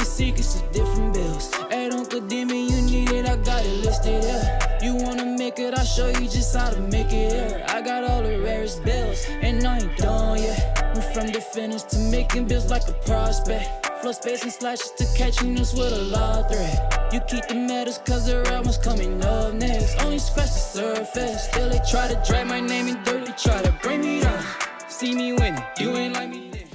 secrets of different bills. Hey, Uncle Demi, you need it, I got it listed here. You wanna make it, I'll show you just how to make it here. I got all the rarest bills, and I ain't done yet. Went from the finish to making bills like a prospect. Flow space and slashes to catching us with a lot of threat. You keep the medals cause the right one's coming up next. Only scratch the surface. Still they try to drag my name in dirt. They try to bring me down. See me winning, you ain't like me then.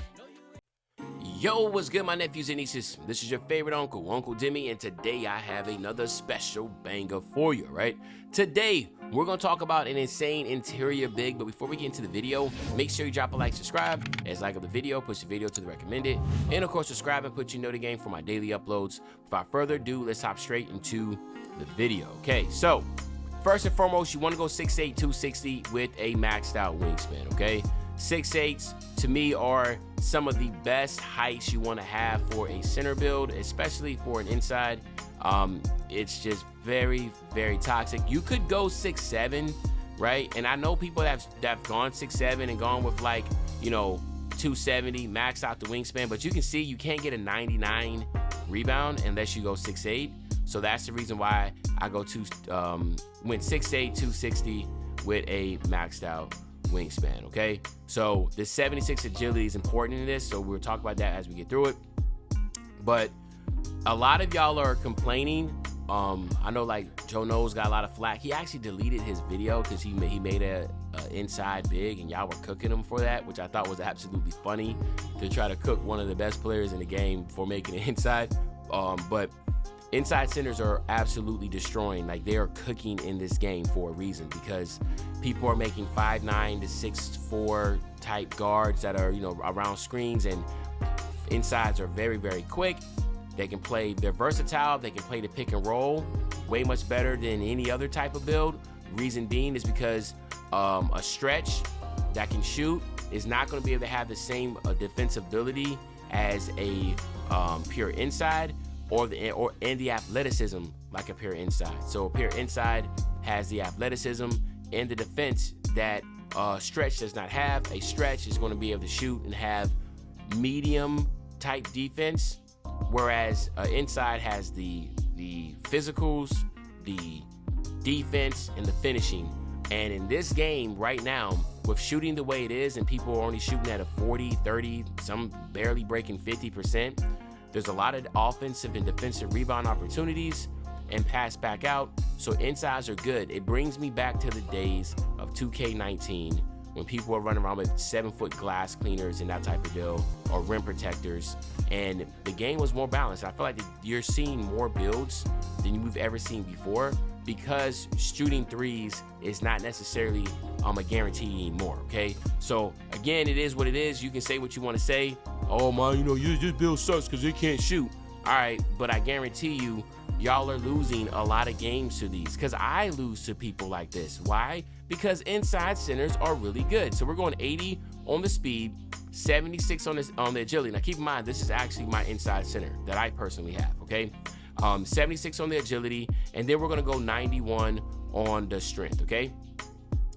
Yo, what's good, my nephews and nieces? This is your favorite uncle, Uncle Demi, and today I have another special banger for you, right? Today, we're going to talk about an insane interior big, but before we get into the video, make sure you drop a like, subscribe, as like of the video, push the video to the recommended, and of course, subscribe and put your notification for my daily uploads. Without further ado, let's hop straight into the video, okay? So, first and foremost, you want to go 6'8", 260 with a maxed out wingspan, okay? 6'8s to me are some of the best heights you want to have for a center build, especially for an inside. It's just very, very toxic. You could go 6'7", right? And I know people that have gone 6'7" and gone with, like, you know, 270, max out the wingspan, but you can see you can't get a 99 rebound unless you go 6'8". So that's the reason why I went 6'8", 260 with a maxed out wingspan, okay? So the 76 agility is important in this, so we'll talk about that as we get through it. But a lot of y'all are complaining. I know, like, Joe Knows got a lot of flack. He actually deleted his video because he made a inside big, and y'all were cooking him for that, which I thought was absolutely funny, to try to cook one of the best players in the game for making it inside. But inside centers are absolutely destroying. Like, they are cooking in this game for a reason, because people are making 5'9" to 6'4" type guards that are, you know, around screens, and insides are very, very quick. They can play, they're versatile. They can play the pick and roll way much better than any other type of build. Reason being is because a stretch that can shoot is not going to be able to have the same defensive ability as a pure inside, or the athleticism like a pure inside. So a pure inside has the athleticism and the defense that stretch does not have. A stretch is going to be able to shoot and have medium type defense, whereas inside has the physicals, the defense, and the finishing. And in this game right now, with shooting the way it is, and people are only shooting at a 40, 30, some barely breaking 50%, there's a lot of offensive and defensive rebound opportunities and pass back out, so insides are good. It brings me back to the days of 2K19 when people were running around with 7-foot glass cleaners and that type of deal, or rim protectors, and the game was more balanced. I feel like you're seeing more builds than you've ever seen before, because shooting threes is not necessarily a guarantee anymore, okay? So again, it is what it is. You can say what you want to say. Oh man, you know, this build sucks because they can't shoot. All right, but I guarantee you, y'all are losing a lot of games to these, because I lose to people like this. Why? Because inside centers are really good. So we're going 80 on the speed, 76 on the agility. Now keep in mind, this is actually my inside center that I personally have, okay? 76 on the agility, and then we're gonna go 91 on the strength, okay?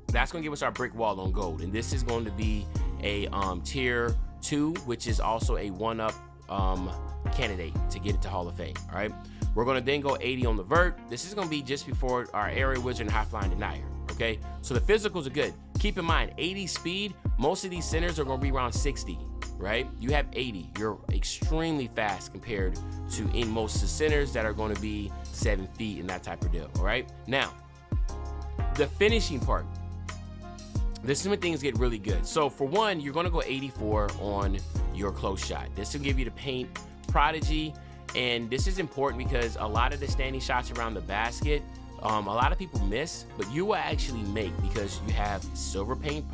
That's gonna give us our brick wall on gold, and this is going to be a tier 2, which is also a 1-up candidate to get it to Hall of Fame. All right, we're gonna then go 80 on the vert. This is gonna be just before our area wizard and high flying denier. Okay, so the physicals are good. Keep in mind, 80 speed, most of these centers are gonna be around 60, right? You have 80, you're extremely fast compared to in most of the centers that are going to be 7 feet and that type of deal. All right, now the finishing part, this is when things get really good. So for one, you're going to go 84 on your close shot. This will give you the paint prodigy, and this is important because a lot of the standing shots around the basket, a lot of people miss, but you will actually make, because you have silver paint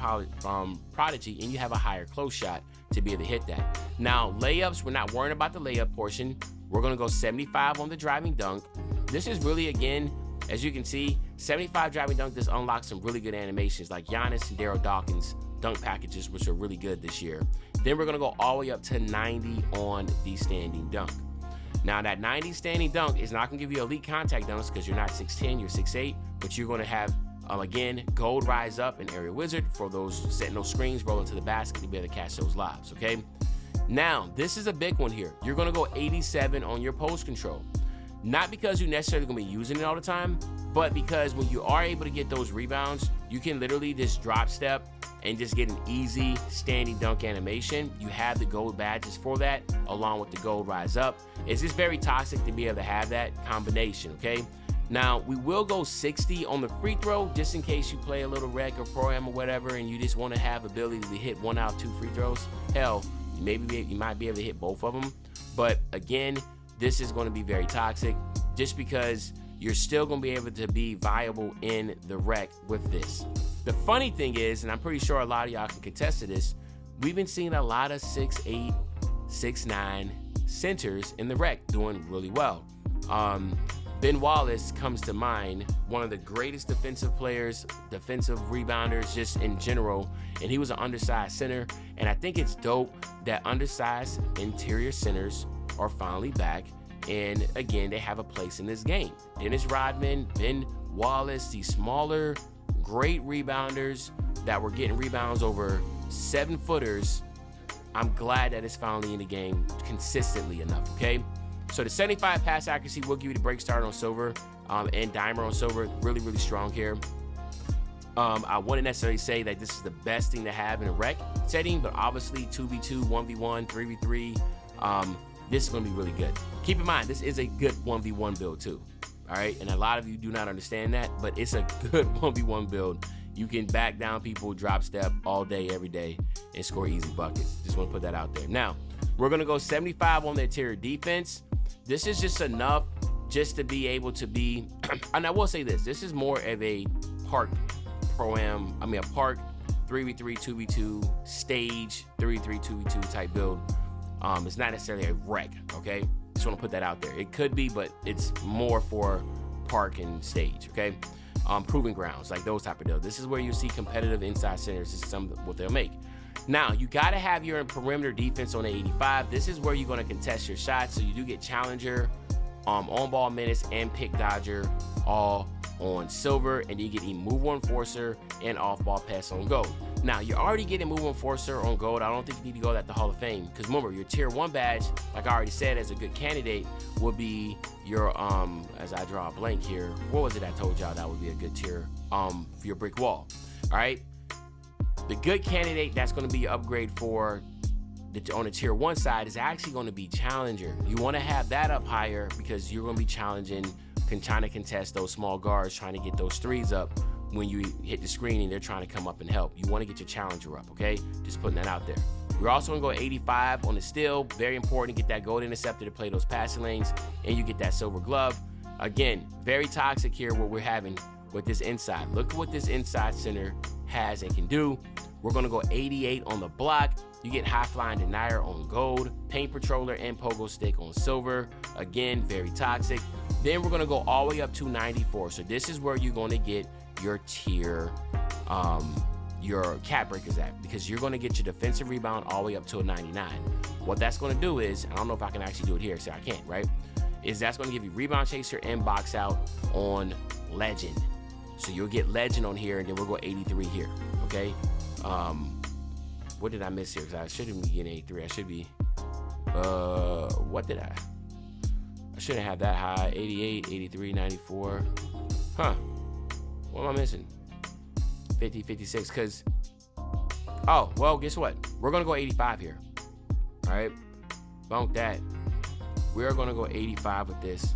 prodigy and you have a higher close shot to be able to hit that. Now layups, we're not worrying about the layup portion. We're going to go 75 on the driving dunk. This is really, again, as you can see, 75 driving dunk does unlock some really good animations, like Giannis and Daryl Dawkins dunk packages, which are really good this year. Then we're going to go all the way up to 90 on the standing dunk. Now that 90 standing dunk is not going to give you elite contact dunks, because you're not 6'10", you're 6'8", but you're going to have, again, gold rise up and area wizard for those setting those screens, rolling to the basket to be able to catch those lobs, okay? Now, this is a big one here. You're gonna go 87 on your post control. Not because you're necessarily gonna be using it all the time, but because when you are able to get those rebounds, you can literally just drop step and just get an easy standing dunk animation. You have the gold badges for that, along with the gold rise up. It's just very toxic to be able to have that combination, okay? Now, we will go 60 on the free throw, just in case you play a little rec or pro-am or whatever, and you just wanna have ability to hit 1 out of 2 free throws. Hell, you might be able to hit both of them. But again, this is gonna be very toxic, just because you're still gonna be able to be viable in the rec with this. The funny thing is, and I'm pretty sure a lot of y'all can contest to this, we've been seeing a lot of 6'8", 6'9" centers in the rec doing really well. Ben Wallace comes to mind, one of the greatest defensive players, defensive rebounders just in general, and he was an undersized center. And I think it's dope that undersized interior centers are finally back, and again, they have a place in this game. Dennis Rodman, Ben Wallace, these smaller, great rebounders that were getting rebounds over 7-footers. I'm glad that it's finally in the game consistently enough, okay? So the 75 pass accuracy will give you the break start on silver, and dimer on silver, really, really strong here. I wouldn't necessarily say that this is the best thing to have in a rec setting, but obviously 2v2, 1v1, 3v3, this is gonna be really good. Keep in mind, this is a good 1v1 build too, all right? And a lot of you do not understand that, but it's a good 1v1 build. You can back down people, drop step all day, every day, and score easy buckets. Just wanna put that out there. Now, we're gonna go 75 on the interior defense. This is just enough just to be able to be, and I will say this is more of a park pro-am, a park 3v3, 2v2, stage 3v3, 2v2 type build. It's not necessarily a rec, okay? Just want to put that out there. It could be, but it's more for park and stage, okay? Proving grounds, like those type of deals. This is where you see competitive inside centers. This is some of what they'll make. Now, you got to have your perimeter defense on the 85. This is where you're going to contest your shots. So you do get challenger, on-ball minutes, and pick dodger all on silver. And you get a move enforcer and off-ball pass on gold. Now, you're already getting move enforcer on gold. I don't think you need to go at the Hall of Fame. Because remember, your tier 1 badge, like I already said, as a good candidate, would be your, as I draw a blank here, what was it I told y'all that would be a good tier for your brick wall? All right. The good candidate that's going to be your upgrade for on the tier 1 side is actually going to be challenger. You want to have that up higher because you're going to be challenging, trying to contest those small guards, trying to get those threes up when you hit the screen and they're trying to come up and help. You want to get your challenger up, okay? Just putting that out there. We're also going to go 85 on the steal. Very important to get that gold interceptor to play those passing lanes, and you get that silver glove. Again, very toxic here what we're having with this inside. Look at what this inside center has and can do. We're gonna go 88 on the block. You get high flying denier on gold, paint patroller and pogo stick on silver. Again, very toxic. Then we're gonna go all the way up to 94. So this is where you're gonna get your tier, your cap breakers at, because you're gonna get your defensive rebound all the way up to a 99. What that's gonna do is, I don't know if I can actually do it here, so I can't, right? Is that's gonna give you rebound chaser and box out on legend. So you'll get legend on here, and then we'll go 83 here, okay? What did I miss here? Because I shouldn't be getting 83. I should be, what did I shouldn't have that high. 88, 83, 94. Huh. What am I missing? 50, 56, because, oh, well, guess what? We're going to go 85 here, all right? Bunk that. We're going to go 85 with this.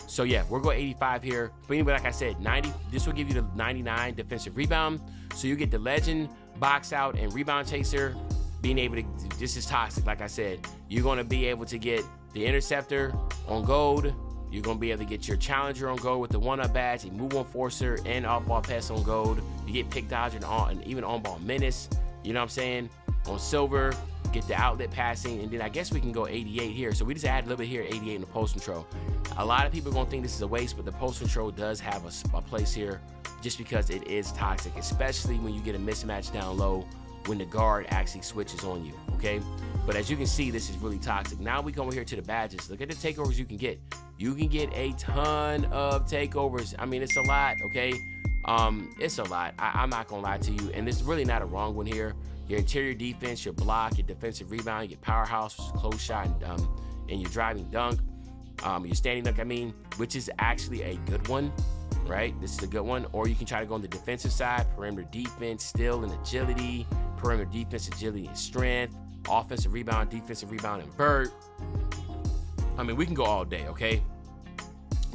So yeah, we're going 85 here. But anyway, like I said, 90. This will give you the 99 defensive rebound. So you get the legend, box out, and rebound chaser. Being able to, this is toxic. Like I said, you're going to be able to get the interceptor on gold. You're going to be able to get your challenger on gold with the 1-up badge, a move enforcer, and off-ball pass on gold. You get pick dodger and even on-ball menace. You know what I'm saying? On silver, get the outlet passing, and then I guess we can go 88 here. So we just add a little bit here, 88 in the post control. A lot of people are going to think this is a waste, but the post control does have a place here just because it is toxic, especially when you get a mismatch down low when the guard actually switches on you, okay? But as you can see, this is really toxic. Now we come over here to the badges. Look at the takeovers you can get. You can get a ton of takeovers. I mean, it's a lot, okay? It's a lot. I'm not going to lie to you, and it's really not a wrong one here. your interior defense, your block, your defensive rebound, your powerhouse, which is close shot, and your driving dunk, your standing dunk, which is actually a good one, right? This is a good one. Or you can try to go on the defensive side, perimeter defense, steal and agility, perimeter defense, agility and strength, offensive rebound, defensive rebound, and vert. We can go all day, okay?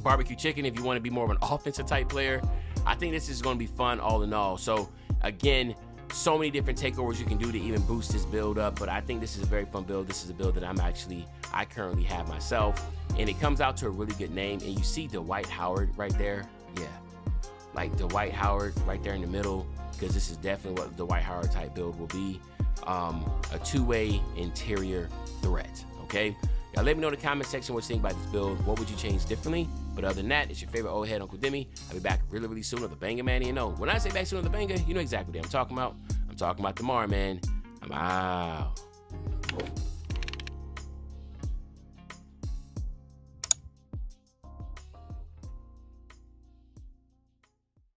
Barbecue chicken, if you want to be more of an offensive type player. I think this is going to be fun all in all. So again, so many different takeovers you can do to even boost this build up, but I think this is a very fun build. This is a build that I currently have myself, and it comes out to a really good name. And you see Dwight Howard right there. Yeah, like Dwight Howard right there in the middle, because this is definitely what the Dwight Howard type build will be. A two-way interior threat, okay? Y'all let me know in the comment section what you think about this build. What would you change differently? But other than that, it's your favorite old head, Uncle Demi. I'll be back really, really soon with the Banger Man. You know, when I say back soon with the Banger, you know exactly what I'm talking about. I'm talking about tomorrow, man. I'm out.